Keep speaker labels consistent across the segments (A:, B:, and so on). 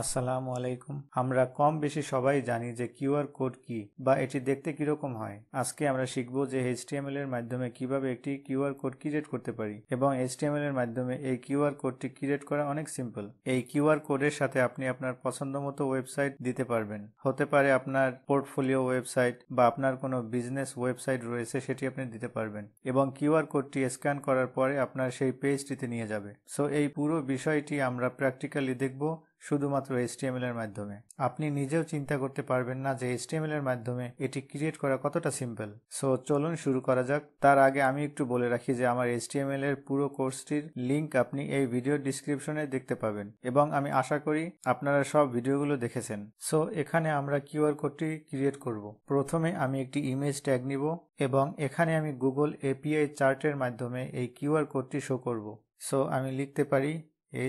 A: আসসালামু আলাইকুম। আমরা কম বেশি সবাই জানি যে কিউআর কোড কি বা এটি দেখতে কিরকম হয়। আজকে আমরা শিখব যে এইচটিএমএল এর মাধ্যমে কিভাবে একটি কিউআর কোড ক্রিয়েট করতে পারি এবং এইচটিএমএল এর মাধ্যমে এই কিউআর কোডটি ক্রিয়েট করা অনেক সিম্পল। এই কিউআর কোডের সাথে আপনি আপনার পছন্দ মতো ওয়েবসাইট দিতে পারবেন। হতে পারে আপনার পোর্টফোলিও ওয়েবসাইট বা আপনার কোনো বিজনেস ওয়েবসাইট রয়েছে, সেটি আপনি দিতে পারবেন এবং কিউআর কোডটি স্ক্যান করার পরে আপনার সেই পেজটিতে নিয়ে যাবে। সো এই পুরো বিষয়টি আমরা প্র্যাকটিক্যালি দেখব শুধুমাত্র এইচটিএমএল এর মাধ্যমে। আপনি নিজেও চিন্তা করতে পারবেন না যে এইচটিএমএল এর মাধ্যমে এটি ক্রিয়েট করা কতটা সিম্পল। সো চলুন শুরু করা যাক। তার আগে আমি একটু বলে রাখি যে আমার এইচটিএমএল এর পুরো কোর্সটির লিংক আপনি এই ভিডিও ডিসক্রিপশনে দেখতে পাবেন এবং আমি আশা করি আপনারা সব ভিডিওগুলো দেখেছেন। সো এখানে আমরা কিউআর কোডটি ক্রিয়েট করব। প্রথমে আমি একটি ইমেজ ট্যাগ নিব এবং এখানে আমি গুগল এপিআই চার্টের মাধ্যমে এই কিউআর কোডটি শো করব। সো আমি লিখতে পারি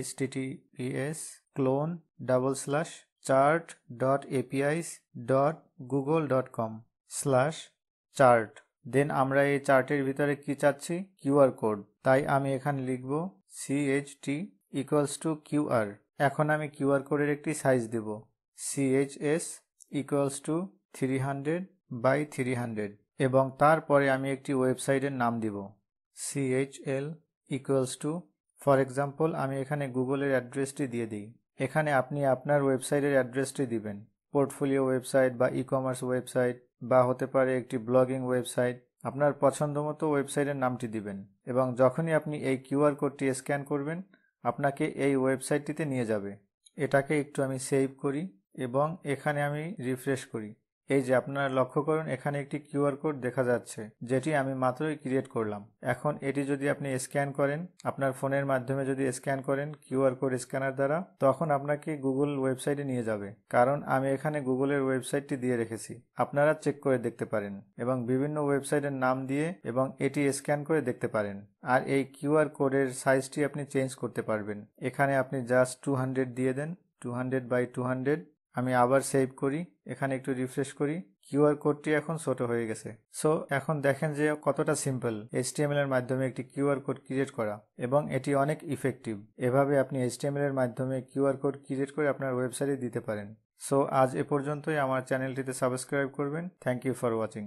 A: https://chart.apis.google.com/chart। দেন আমরা এই চার্টের ভিতরে কি চাচ্ছি? QR code. তাই আমি এখানে লিখব CHT = QR। এখন আমি কিউআর কোডের একটি সাইজ দেব, CHS = 300 × 300 এবং তারপরে আমি একটি ওয়েবসাইটের নাম দিব, CHL = ফর এক্সাম্পল আমি এখানে গুগলের অ্যাড্রেসটি দিয়ে দিই। এখানে আপনি আপনার ওয়েবসাইটের অ্যাড্রেসটি দিবেন, পোর্টফোলিও ওয়েবসাইট বা ই কমার্স ওয়েবসাইট বা হতে পারে একটি ব্লগিং ওয়েবসাইট। আপনার পছন্দ মতো ওয়েবসাইটের নামটি দিবেন এবং যখনই আপনি এই কিউআর কোডটি স্ক্যান করবেন আপনাকে এই ওয়েবসাইটটিতে নিয়ে যাবে। এটাকে একটু আমি সেভ করি এবং এখানে আমি রিফ্রেশ করি। এই যে আপনারা লক্ষ্য করুন, এখানে একটি কিউআর কোড দেখা যাচ্ছে যেটি আমি মাত্রই ক্রিয়েট করলাম। এখন এটি যদি আপনি স্ক্যান করেন, আপনার ফোনের মাধ্যমে যদি স্ক্যান করেন কিউআর কোড স্ক্যানার দ্বারা, তখন আপনাকে গুগল ওয়েবসাইটে নিয়ে যাবে। কারণ আমি এখানে গুগলের ওয়েবসাইটটি দিয়ে রেখেছি, আপনারা চেক করে দেখতে পারেন এবং বিভিন্ন ওয়েবসাইটের নাম দিয়ে এবং এটি স্ক্যান করে দেখতে পারেন। আর এই কিউআর কোডের সাইজটি আপনি চেঞ্জ করতে পারবেন। এখানে আপনি জাস্ট 200 দিয়ে দেন, 200 × 200। আমি আবার সেভ করি, এখানে একটু রিফ্রেশ করি। কিউআর কোডটি এখন ছোট হয়ে গেছে। সো এখন দেখেন যে কতটা সিম্পল এইচটিএমএল এর মাধ্যমে একটি কিউআর কোড ক্রিয়েট করা এবং এটি অনেক ইফেক্টিভ। এভাবে আপনি এইচটিএমএল এর মাধ্যমে কিউআর কোড ক্রিয়েট করে আপনার ওয়েবসাইটে দিতে পারেন। সো আজ এ পর্যন্তই। আমার চ্যানেলটিতে সাবস্ক্রাইব করবেন। Thank you for watching.